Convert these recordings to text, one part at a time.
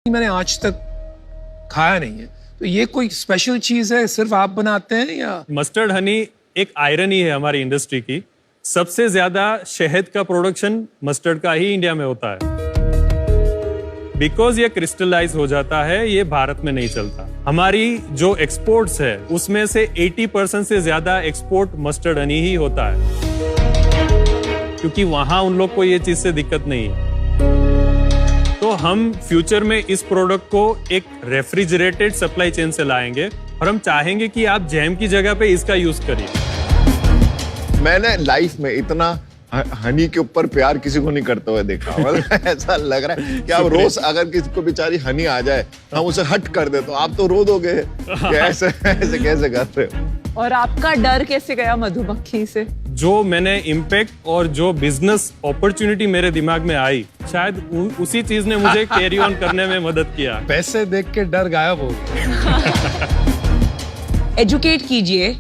मैंने आज तक खाया नहीं है, तो ये कोई स्पेशल चीज है, सिर्फ आप बनाते हैं या? मस्टर्ड हनी एक आयरनी है हमारी इंडस्ट्री की। सबसे ज्यादा शहद का प्रोडक्शन मस्टर्ड का ही इंडिया में होता है। बिकॉज ये क्रिस्टलाइज हो जाता है, ये भारत में नहीं चलता। हमारी जो एक्सपोर्ट्स है उसमें से 80% से ज्यादा एक्सपोर्ट मस्टर्ड हनी ही होता है, क्योंकि वहां उन लोग को ये चीज से दिक्कत नहीं है। तो हम फ्यूचर में इस प्रोडक्ट को एक रेफ्रिजरेटेड सप्लाई चेन से लाएंगे और हम चाहेंगे कि आप जैम की जगह पे इसका यूज करिए। मैंने लाइफ में इतना हनी के ऊपर प्यार किसी को नहीं करते हुए देखा। मतलब ऐसा लग रहा है कि आप रोज अगर किसी को बेचारी हनी आ जाए, हम उसे हट कर दे तो आप तो रो दोगे कि ऐसे कैसे कर रहे हो। और आपका डर कैसे गया मधुमक्खी से? जो मैंने इम्पैक्ट और जो बिजनेस अपॉर्चुनिटी मेरे दिमाग में आई, शायद उसी चीज ने मुझे कैरी ऑन करने में मदद किया। पैसे देख के डर गायब हो गया। एजुकेट कीजिए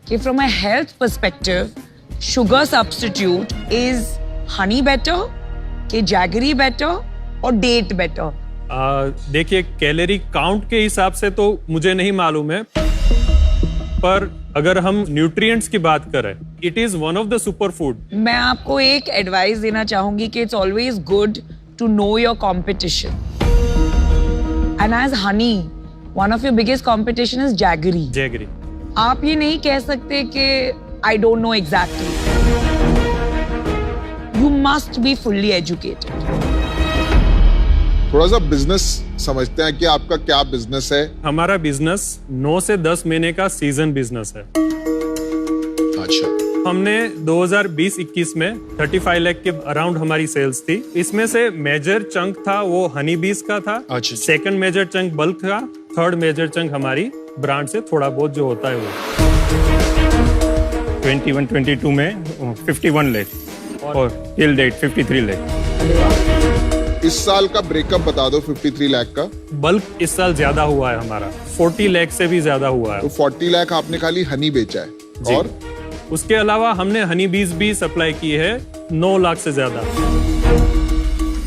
कि from a health perspective sugar substitute is Honey better कि जैगरी बेटर और डेट बेटर? देखिए, कैलोरी काउंट के हिसाब से तो मुझे नहीं मालूम है, पर अगर हम न्यूट्रिएंट्स की बात करें, it is one of the super food. मैं आपको एक एडवाइस देना चाहूंगी कि it's always good to know your competition. And as honey, one of your biggest competition is jaggery. Jaggery. आप ये नहीं कह सकते कि I don't know exactly. You must be fully educated. थोड़ा सा बिजनेस समझते हैं कि आपका क्या बिजनेस है। हमारा बिजनेस 9 से 10 महीने का सीजन बिजनेस है। अच्छा। हमने 2020-21 में 35 लाख के अराउंड हमारी सेल्स थी। इसमें से मेजर चंक था वो हनी बीज का था। अच्छा। सेकंड मेजर चंक बल्क था। थर्ड मेजर चंक हमारी ब्रांड से थोड़ा बहुत जो होता है वो। 21-22 में 51 लाख और टिल डेट 53 लाख। इस साल का ब्रेकअप बता दो 53 लाख का। बल्क इस साल ज्यादा हुआ है हमारा, 40 लाख से भी ज्यादा हुआ है। तो 40 लाख आपने खाली हनी बेचा है। जी। और उसके अलावा हमने हनी बीज भी सप्लाई की है 9 लाख से ज्यादा।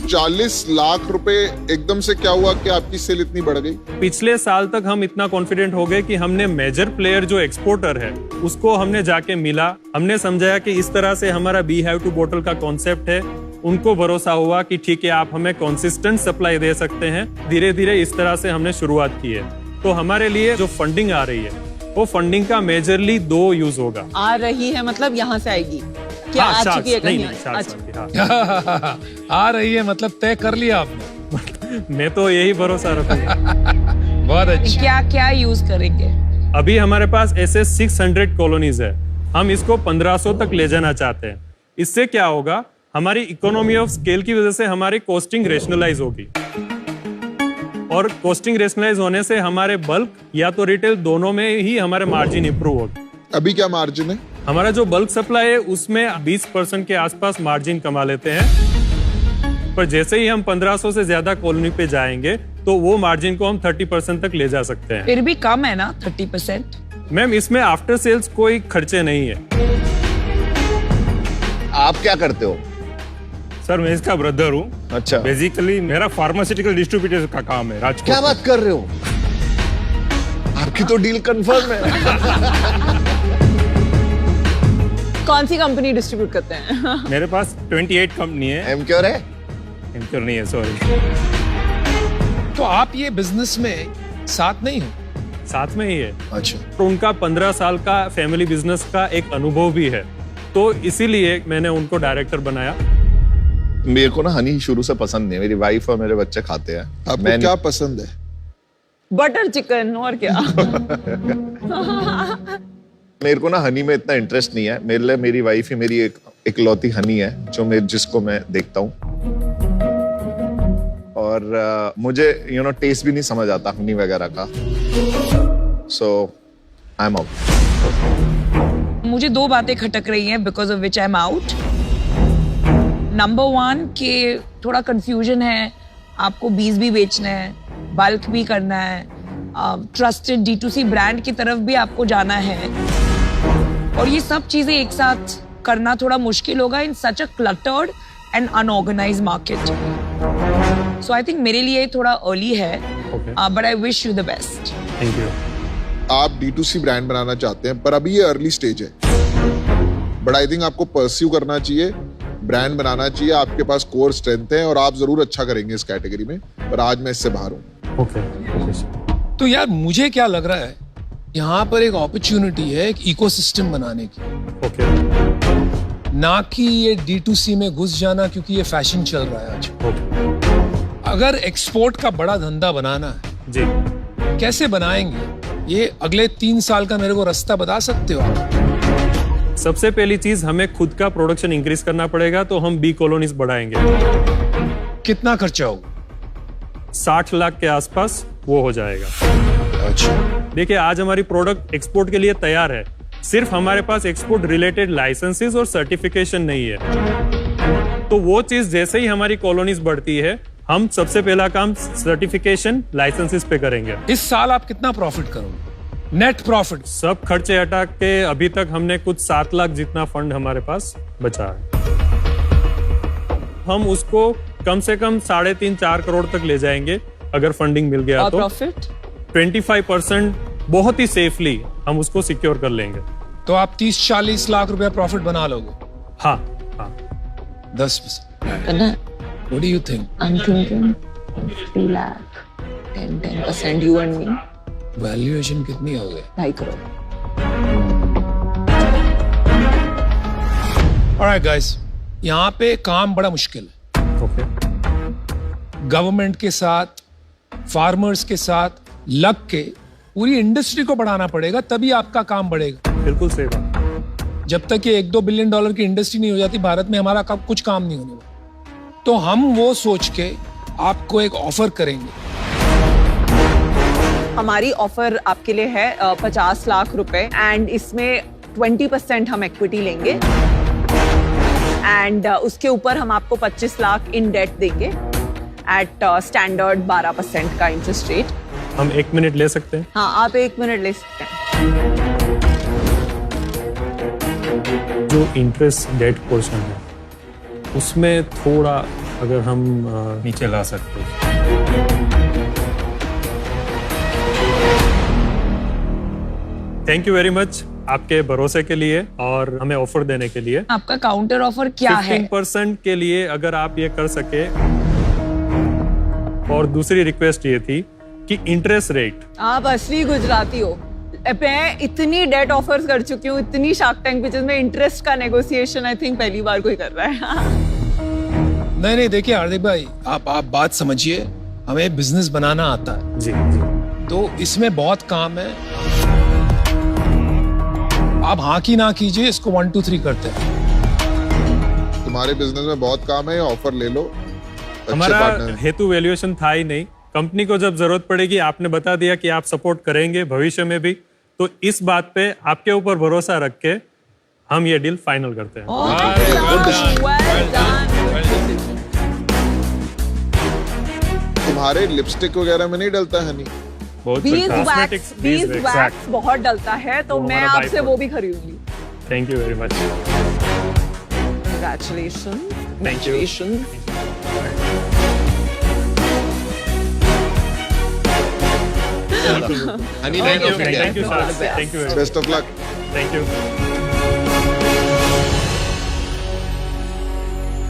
40 लाख रुपए एकदम से क्या हुआ कि आपकी सेल इतनी बढ़ गई? पिछले साल तक हम इतना कॉन्फिडेंट हो गए कि हमने मेजर प्लेयर जो एक्सपोर्टर है उसको हमने जाके मिला। हमने समझाया कि इस तरह से हमारा बी हैव टू बोटल का कॉन्सेप्ट है। उनको भरोसा हुआ कि ठीक है, आप हमें कंसिस्टेंट सप्लाई दे सकते हैं। धीरे धीरे इस तरह से हमने शुरुआत की है। तो हमारे लिए जो फंडिंग आ रही है वो फंडिंग का मेजरली 2 यूज होगा। आ रही है मतलब यहाँ से आएगी क्या? आ चुकी है कहीं? अच्छा। आ रही है मतलब तय कर लिया आपने? मैं तो यही भरोसा रखूंगा। बहुत अच्छा। क्या क्या यूज करेंगे? अभी हमारे पास ऐसे 600 कॉलोनीज है। हम इसको 1500 तक ले जाना चाहते हैं। इससे क्या होगा, हमारी इकोनॉमी ऑफ स्केल की वजह से हमारी कॉस्टिंग रेशनलाइज होगी, और कॉस्टिंग रेशनलाइज होने से हमारे बल्क या तो रिटेल दोनों में ही हमारे मार्जिन इंप्रूव होगी। अभी क्या मार्जिन है? हमारा जो बल्क सप्लाई है उसमें 20% के आसपास मार्जिन कमा लेते हैं, पर जैसे ही हम 1500 से ज्यादा कॉलोनी पे जाएंगे तो वो मार्जिन को हम 30% तक ले जा सकते हैं। फिर भी कम है ना 30%? मैम, इसमें आफ्टर सेल्स कोई खर्चे नहीं है। आप क्या करते हो? सर, मैं इसका ब्रदर हूँ। अच्छा। बेसिकली मेरा फार्मास्यूटिकल डिस्ट्रीब्यूटर का काम है राजकोट। क्या बात कर रहे हो? आपकी तो डील कंफर्म है। कौन सी कंपनी डिस्ट्रीब्यूट करते हैं? मेरे पास 28 कंपनी है। एमक्योर है? एमक्योर नहीं है, सॉरी। तो आप ये बिजनेस में साथ नहीं हो? साथ में ही है। अच्छा। तो उनका 15 साल का फैमिली बिजनेस का एक अनुभव भी है, तो इसीलिए मैंने उनको डायरेक्टर बनाया। मेरे को ना हनी शुरू से पसंद नहीं है। मेरी वाइफ और मेरे बच्चे खाते हैं। आपको क्या पसंद है? बटर चिकन और क्या? मेरे को ना हनी में इतना इंटरेस्ट नहीं है। मेरे लिए मेरी वाइफ ही मेरी एक इकलौती हनी है जो जिसको मैं देखता हूँ। और मुझे टेस्ट भी नहीं समझ आता हनी वगैरह का। सो आई एम आउट। मुझे 2 बातें खटक रही हैं because of which I am out. Number 1 कि थोड़ा कंफ्यूजन है, आपको बीज भी बेचना है, बल्क भी करना है, ट्रस्टेड D2C ब्रांड की तरफ भी आपको जाना है, और ये सब चीजें एक साथ करना थोड़ा मुश्किल होगा in such a cluttered and unorganised market. So I think मेरे लिए थोड़ा अर्ली है, Okay. But I wish you the best. Thank you. आप D2C ब्रांड बनाना चाहते हैं, पर अभी ये अर्ली स्टेज है, बट आई थिंक आपको परस्यू करना चाहिए, ब्रांड बनाना चाहिए। आपके पास कोर स्ट्रेंथ है और आप जरूर अच्छा करेंगे इस कैटेगरी में, पर आज मैं इससे बाहर हूँ। ओके। तो यार मुझे क्या लग रहा है, यहाँ पर एक अपॉर्चुनिटी है एक इकोसिस्टम बनाने की, ओके। ना कि ये D2C में घुस जाना, क्योंकि ये फैशन चल रहा है आज। ओके। अगर एक्सपोर्ट का बड़ा धंधा बनाना है, जी। कैसे बनाएंगे? ये अगले 3 साल का मेरे को रास्ता बता सकते हो आप? सबसे पहली चीज हमें खुद का प्रोडक्शन इंक्रीज करना पड़ेगा, तो हम बी कॉलोनीज बढ़ाएंगे। कितना खर्चा होगा? 60 लाख के आसपास वो हो जाएगा। अच्छा, देखिए, आज हमारी प्रोडक्ट एक्सपोर्ट के लिए तैयार है, सिर्फ हमारे पास एक्सपोर्ट रिलेटेड लाइसेंसेस और सर्टिफिकेशन नहीं है। तो वो चीज जैसे ही हमारी कॉलोनीज बढ़ती है, हम सबसे पहला काम सर्टिफिकेशन लाइसेंसेस पे करेंगे। इस साल आप कितना प्रॉफिट करोगे? Net profit? सब खर्चे हटा के अभी तक हमने कुछ 7 लाख जितना फंड हमारे पास बचा है। हम उसको कम से कम 3.5-4 करोड़ तक ले जाएंगे अगर फंडिंग मिल गया और तो। प्रॉफिट 25% बहुत ही सेफली हम उसको सिक्योर कर लेंगे। तो आप 30-40 लाख रुपया प्रॉफिट बना लोगे? हाँ, हाँ। 10%? What do you think? I'm thinking 50 lakh, 10% you and me, valuation कितनी हो गई? 2.5 करोड़। Alright guys, यहाँ पे काम बड़ा मुश्किल है। ओके। गवर्नमेंट के साथ, फार्मर्स के साथ लग के पूरी इंडस्ट्री को बढ़ाना पड़ेगा, तभी आपका काम बढ़ेगा। बिल्कुल सही बात। जब तक ये $1-2 बिलियन की इंडस्ट्री नहीं हो जाती भारत में, हमारा कुछ काम नहीं होने वाला। तो हम वो सोच के आपको एक ऑफर करेंगे। हमारी ऑफर आपके लिए है 50 लाख रुपए, एंड इसमें 20% हम इक्विटी लेंगे, एंड उसके ऊपर हम आपको 25 लाख इन डेट देंगे एट स्टैंडर्ड 12% का इंटरेस्ट रेट। हम 1 मिनट ले सकते हैं? हाँ, आप 1 मिनट ले सकते हैं। जो इंटरेस्ट डेट पोर्शन है उसमें थोड़ा अगर हम नीचे ला सकते हैं। थैंक यू वेरी मच आपके भरोसे के लिए और हमें ऑफर देने के लिए। आपका काउंटर ऑफर क्या है? 15% के लिए अगर आप ये कर सके, और दूसरी रिक्वेस्ट ये थी कि इंटरेस्ट रेट। आप असली गुजराती हो। मैं इतनी डेट ऑफर्स कर चुकी हूँ, इतनी शार्क टैंक पिचेस में, इंटरेस्ट का नेगोशिएशन आई थिंक पहली बार कोई कर रहा है। नहीं, देखिए हार्दिक भाई, आप बात समझिए, हमें बिजनेस बनाना आता है जी। तो इसमें बहुत काम है। आप हाँ की ना कीजिए, इसको 1 2 3 करते हैं। तुम्हारे बिजनेस में बहुत काम है, ऑफर ले लो। अच्छे हमारा पार्टनर। हेतु वैल्यूएशन था ही नहीं। कंपनी को जब जरूरत पड़ेगी, आपने बता दिया कि आप सपोर्ट करेंगे भविष्य में भी, तो इस बात पे आपके ऊपर भरोसा रख के हम ये डील फाइनल करते हैं। Well done. तुम्हारे लिपस्टिक वगैरह में नहीं डलता हनी? बहुत बीज वैक्स बहुत डलता है, तो वो मैं हमारा आपसे byproduct। वो भी खरीदूंगी। Thank you very much. Congratulations. Thank you. Honey Thank you, sir. Thank you very much. Best of luck. Thank you.